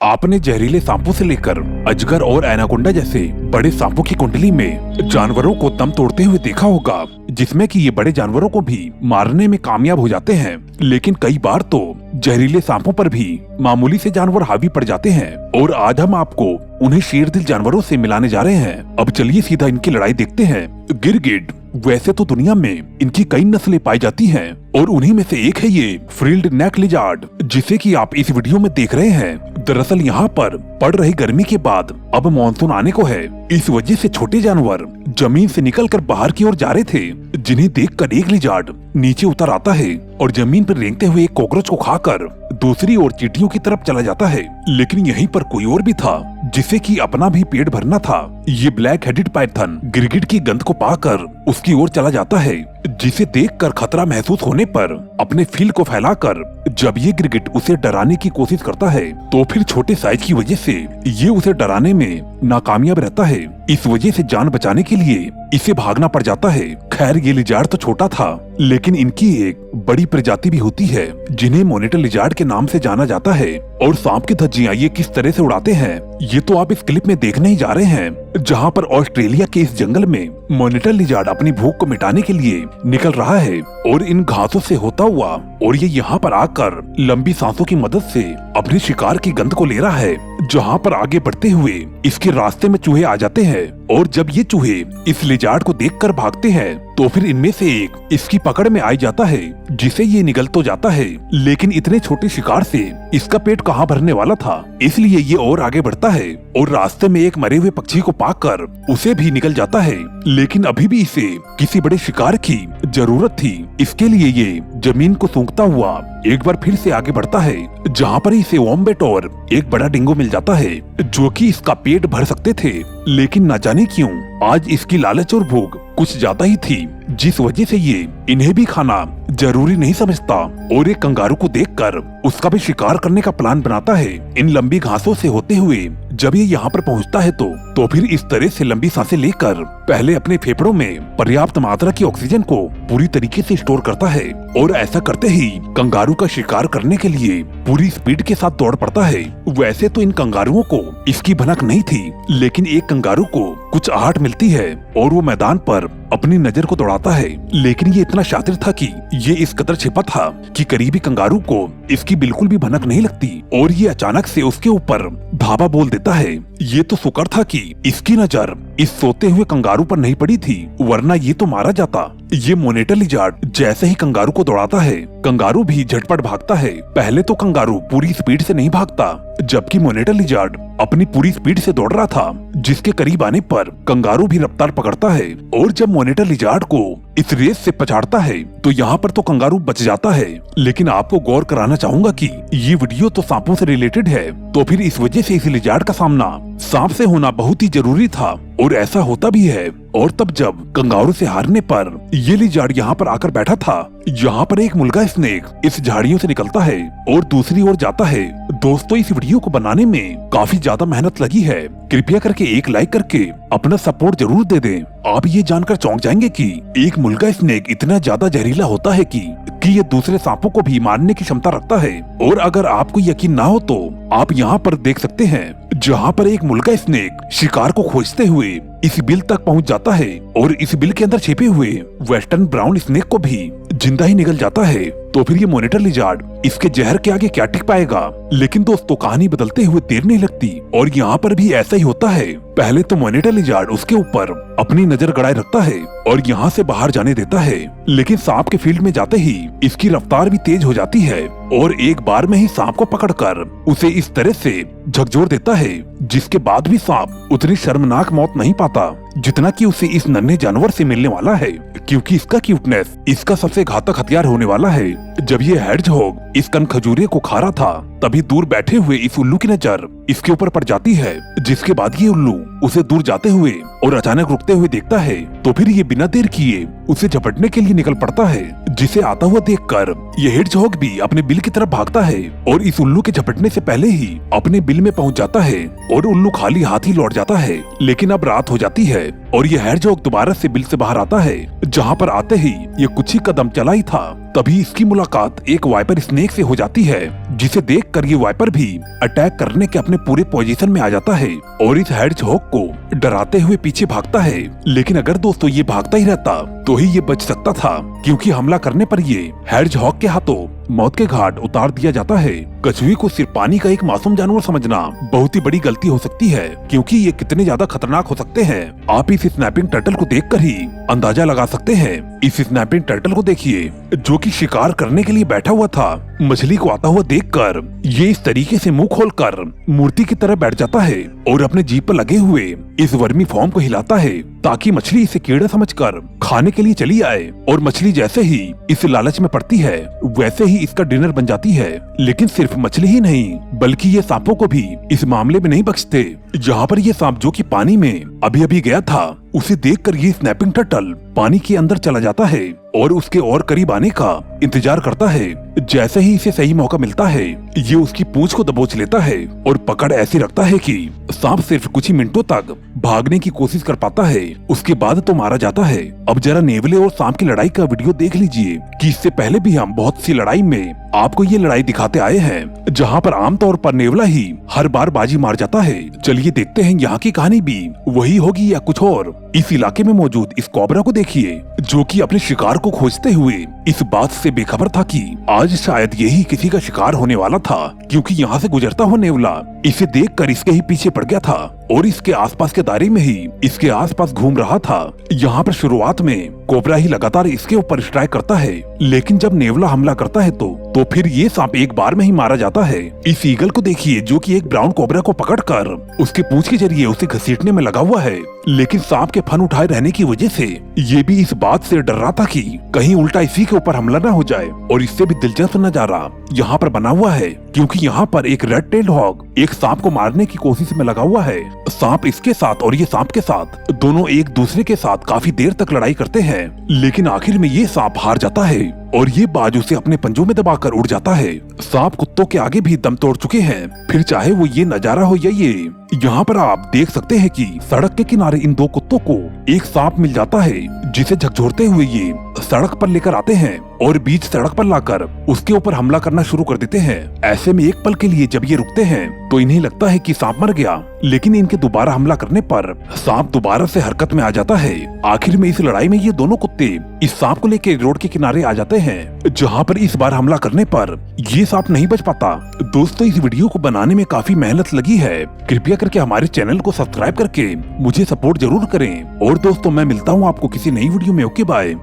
आपने जहरीले सांपों से लेकर अजगर और एनाकोंडा जैसे बड़े सांपों की कुंडली में जानवरों को दम तोड़ते हुए देखा होगा, जिसमें कि ये बड़े जानवरों को भी मारने में कामयाब हो जाते हैं। लेकिन कई बार तो जहरीले सांपों पर भी मामूली से जानवर हावी पड़ जाते हैं। और आज हम आपको उन्हें शेरदिल जानवरों से मिलाने जा रहे हैं। अब चलिए सीधा इनकी लड़ाई देखते हैं। गिरगिट। वैसे तो दुनिया में इनकी कई नस्लें पाई जाती हैं और उन्हीं में से एक है ये फ्रिल्ड नेक लिजार्ड, जिसे कि आप इस वीडियो में देख रहे हैं। दरअसल यहाँ पर पड़ रही गर्मी के बाद अब मानसून आने को है। इस वजह से छोटे जानवर जमीन से निकलकर बाहर की ओर जा रहे थे, जिन्हें देखकर एक लिजार्ड नीचे उतर आता है और जमीन पर रेंगते हुए एक कॉकरोच को खाकर दूसरी ओर चींटियों की तरफ चला जाता है। लेकिन यहीं पर कोई और भी था जिसे कि अपना भी पेट भरना था। ये ब्लैक हेडेड पाइथन गिरगिट की गंध को पाकर उसकी ओर चला जाता है, जिसे देखकर खतरा महसूस होने पर अपने फील को फैलाकर जब ये गिरगिट उसे डराने की कोशिश करता है तो फिर छोटे साइज की वजह से ये उसे डराने में नाकामयाब रहता है। इस वजह से जान बचाने के लिए इसे भागना पड़ जाता है। खैर ये लिजार्ड तो छोटा था, लेकिन इनकी एक बड़ी प्रजाति भी होती है जिन्हें मॉनिटर लिजार्ड के नाम से जाना जाता है। और सांप की धज्जियां ये किस तरह से उड़ाते हैं ये तो आप इस क्लिप में देखने ही जा रहे हैं, जहां पर ऑस्ट्रेलिया के इस जंगल में मॉनिटर लिजार्ड अपनी भूख को मिटाने के लिए निकल रहा है और इन घासों से होता हुआ और ये यहाँ पर आकर लंबी सांसों की मदद से अपने शिकार की गंध को ले रहा है। जहाँ पर आगे बढ़ते हुए इसके रास्ते में चूहे आ जाते हैं और जब ये चूहे इस लिजार्ड को देखकर भागते हैं तो फिर इनमें से एक इसकी पकड़ में आ जाता है, जिसे ये निगल तो जाता है। लेकिन इतने छोटे शिकार से इसका पेट कहाँ भरने वाला था, इसलिए ये और आगे बढ़ता है और रास्ते में एक मरे हुए पक्षी को पाकर उसे भी निकल जाता है। लेकिन अभी भी इसे किसी बड़े शिकार की जरूरत थी। इसके लिए ये जमीन को सूंघता हुआ एक बार फिर से आगे बढ़ता है, जहाँ पर इसे वॉम्बेट और एक बड़ा डिंगो मिल जाता है, जो कि इसका पेट भर सकते थे। लेकिन न जाने क्यों आज इसकी लालच और भूख कुछ ज्यादा ही थी, जिस वजह से ये इन्हें भी खाना जरूरी नहीं समझता और एक कंगारू को देखकर उसका भी शिकार करने का प्लान बनाता है। इन लंबी घासों से होते हुए जब ये यहाँ पर पहुँचता है तो फिर इस तरह से लंबी सांसें लेकर पहले अपने फेफड़ों में पर्याप्त मात्रा की ऑक्सीजन को पूरी तरीके से स्टोर करता है और ऐसा करते ही कंगारू का शिकार करने के लिए पूरी स्पीड के साथ दौड़ पड़ता है। वैसे तो इन कंगारुओं को इसकी भनक नहीं थी, लेकिन एक कंगारू को कुछ आहट मिलती है और वो मैदान पर अपनी नजर को दौड़ाता है। लेकिन ये इतना शातिर था कि ये इस कदर छिपा था कि करीबी कंगारू को इसकी बिल्कुल भी भनक नहीं लगती और ये अचानक से उसके ऊपर धावा बोल देता है। ये तो शुक्र था कि इसकी नजर इस सोते हुए कंगारू पर नहीं पड़ी थी, वरना ये तो मारा जाता। ये मॉनिटर लिजार्ड जैसे ही कंगारू को दौड़ाता है, कंगारू भी झटपट भागता है। पहले तो कंगारू पूरी स्पीड से नहीं भागता, जबकि मॉनिटर लिजार्ड अपनी पूरी स्पीड से दौड़ रहा था, जिसके करीब आने पर कंगारू भी रफ्तार पकड़ता है और जब मॉनिटर लिजार्ड को इस रेस से पछाड़ता है तो यहाँ पर तो कंगारू बच जाता है। लेकिन आपको गौर कराना चाहूंगा कि ये वीडियो तो सांपों से रिलेटेड है, तो फिर इस वजह से इस लिजार्ड का सामना सांप से होना बहुत ही जरूरी था और ऐसा होता भी है। और तब जब कंगारू से हारने पर ये लिजार्ड यहाँ पर आकर बैठा था, यहाँ पर एक मुल्गा स्नेक इस झाड़ियों से निकलता है और दूसरी ओर जाता है। दोस्तों इस वीडियो को बनाने में काफी ज्यादा मेहनत लगी है, कृपया करके एक लाइक करके अपना सपोर्ट जरूर दे दें। आप ये जानकर चौंक जाएंगे कि एक मुल्गा स्नेक इतना ज्यादा जहरीला होता है कि ये दूसरे सांपों को भी मारने की क्षमता रखता है। और अगर आपको यकीन ना हो तो आप यहाँ पर देख सकते हैं, जहाँ पर एक मुल्गा स्नेक शिकार को खोजते हुए इस बिल तक पहुँच जाता है और इस बिल के अंदर छिपे हुए वेस्टर्न ब्राउन स्नेक को भी जिंदा ही निगल जाता है। तो फिर ये मॉनिटर लिजार्ड इसके जहर के आगे क्या टिक पाएगा। लेकिन दोस्तों कहानी बदलते हुए देर नहीं लगती और यहाँ पर भी ऐसा ही होता है। पहले तो मॉनिटर लिजार्ड उसके ऊपर अपनी नजर गड़ाए रखता है और यहाँ से बाहर जाने देता है, लेकिन सांप के फील्ड में जाते ही इसकी रफ्तार भी तेज हो जाती है और एक बार में ही सांप को पकड़कर उसे इस तरह से झकझोर देता है, जिसके बाद भी सांप उतनी शर्मनाक मौत नहीं पाता जितना कि उसे इस नन्हे जानवर से मिलने वाला है, क्योंकि इसका क्यूटनेस इसका सबसे घातक हथियार होने वाला है। जब ये हेडजहॉग इस कन खजूरे को खा रहा था, तभी दूर बैठे हुए इस उल्लू की नजर इसके ऊपर पड़ जाती है, जिसके बाद ये उल्लू उसे दूर जाते हुए और अचानक रुकते हुए देखता है तो फिर ये बिना देर किए उसे झपटने के लिए निकल पड़ता है, जिसे आता हुआ देखकर ये हेडजहॉग भी अपने बिल की तरफ भागता है और इस उल्लू के झपटने से पहले ही अपने बिल में पहुंच जाता है और उल्लू खाली हाथ ही लौट जाता है। लेकिन अब रात हो जाती है और ये हेडजहॉग दोबारा से बिल से बाहर आता है, जहाँ पर आते ही ये कुछ ही कदम चला ही था तभी इसकी मुलाकात एक वाइपर स्नेक से हो जाती है, जिसे देखकर ये वाइपर भी अटैक करने के अपने पूरे पोजीशन में आ जाता है और इस हेड्जहॉग को डराते हुए पीछे भागता है। लेकिन अगर दोस्तों ये भागता ही रहता तो ही ये बच सकता था, क्योंकि हमला करने पर ये हेड्जहॉग के हाथों मौत के घाट उतार दिया जाता है। कछुए को सिर्फ पानी का एक मासूम जानवर समझना बहुत ही बड़ी गलती हो सकती है, क्योंकि ये कितने ज्यादा खतरनाक हो सकते हैं आप इस स्नैपिंग टर्टल को देखकर ही अंदाजा लगा सकते हैं। इस स्नैपिंग टर्टल को देखिए, जो कि शिकार करने के लिए बैठा हुआ था। मछली को आता हुआ देखकर ये इस तरीके से मुंह खोलकर मूर्ति की तरह बैठ जाता है और अपने जीभ पर लगे हुए इस वर्मी फॉर्म को हिलाता है, ताकि मछली इसे कीड़ा समझकर खाने के लिए चली आए। और मछली जैसे ही इस लालच में पड़ती है, वैसे ही इसका डिनर बन जाती है। लेकिन सिर्फ मछली ही नहीं, बल्कि ये सांपों को भी इस मामले में नहीं बख्शते। जहाँ पर ये सांप जो कि पानी में अभी अभी गया था, उसे देखकर ये स्नैपिंग टर्टल पानी के अंदर चला जाता है और उसके और करीब आने का इंतजार करता है। जैसे ही इसे सही मौका मिलता है, ये उसकी पूंछ को दबोच लेता है और पकड़ ऐसी रखता है कि सांप सिर्फ कुछ ही मिनटों तक भागने की कोशिश कर पाता है, उसके बाद तो मारा जाता है। अब जरा नेवले और सांप की लड़ाई का वीडियो देख लीजिए कि इससे पहले भी हम बहुत सी लड़ाई में आपको ये लड़ाई दिखाते आए हैं, जहाँ पर आमतौर पर नेवला ही हर बार बाजी मार जाता है। चलिए देखते हैं यहाँ की कहानी भी वही होगी या कुछ और। इस इलाके में मौजूद इस कोबरा को देखिए, जो कि अपने शिकार को खोजते हुए इस बात से बेखबर था कि आज शायद यही किसी का शिकार होने वाला था, क्योंकि यहाँ से गुजरता हुआ नेवला इसे देखकर इसके ही पीछे पड़ गया था और इसके आसपास के दायरे में ही इसके आसपास घूम रहा था। यहाँ पर शुरुआत में कोबरा ही लगातार इसके ऊपर स्ट्राइक करता है, लेकिन जब नेवला हमला करता है तो फिर ये सांप एक बार में ही मारा जाता है। इस ईगल को देखिए, जो कि एक ब्राउन कोबरा को पकड़कर उसके पूंछ के जरिए उसे घसीटने में लगा हुआ है, लेकिन सांप के फन उठाए रहने की वजह से ये भी इस बात से डर रहा था कि कहीं उल्टा इसी के ऊपर हमला न हो जाए। और इससे भी दिलचस्प नजारा यहाँ पर बना हुआ है, क्योंकि यहाँ पर एक रेड टेल्ड हॉग एक सांप को मारने की कोशिश में लगा हुआ है। सांप इसके साथ और ये सांप के साथ दोनों एक दूसरे के साथ काफी देर तक लड़ाई करते हैं, लेकिन आखिर में ये सांप हार जाता है और ये बाजू से अपने पंजों में दबाकर उड़ जाता है। सांप कुत्तों के आगे भी दम तोड़ चुके हैं, फिर चाहे वो ये नजारा हो या ये। यहाँ पर आप देख सकते हैं कि सड़क के किनारे इन दो कुत्तों को एक सांप मिल जाता है, जिसे झकझोरते हुए ये सड़क पर लेकर आते हैं और बीच सड़क पर लाकर उसके ऊपर हमला करना शुरू कर देते हैं। ऐसे में एक पल के लिए जब ये रुकते हैं तो इन्हें लगता है कि सांप मर गया, लेकिन इनके दोबारा हमला करने पर सांप दोबारा से हरकत में आ जाता है। आखिर में इस लड़ाई में ये दोनों कुत्ते इस सांप को लेकर रोड के किनारे आ जाते हैं, जहाँ पर इस बार हमला करने पर ये सांप नहीं बच पाता। दोस्तों, इस वीडियो को बनाने में काफी मेहनत लगी है, कृपया करके हमारे चैनल को सब्सक्राइब करके मुझे सपोर्ट जरूर करें। और दोस्तों, मैं मिलता हूँ आपको किसी नई वीडियो में। Okay bye.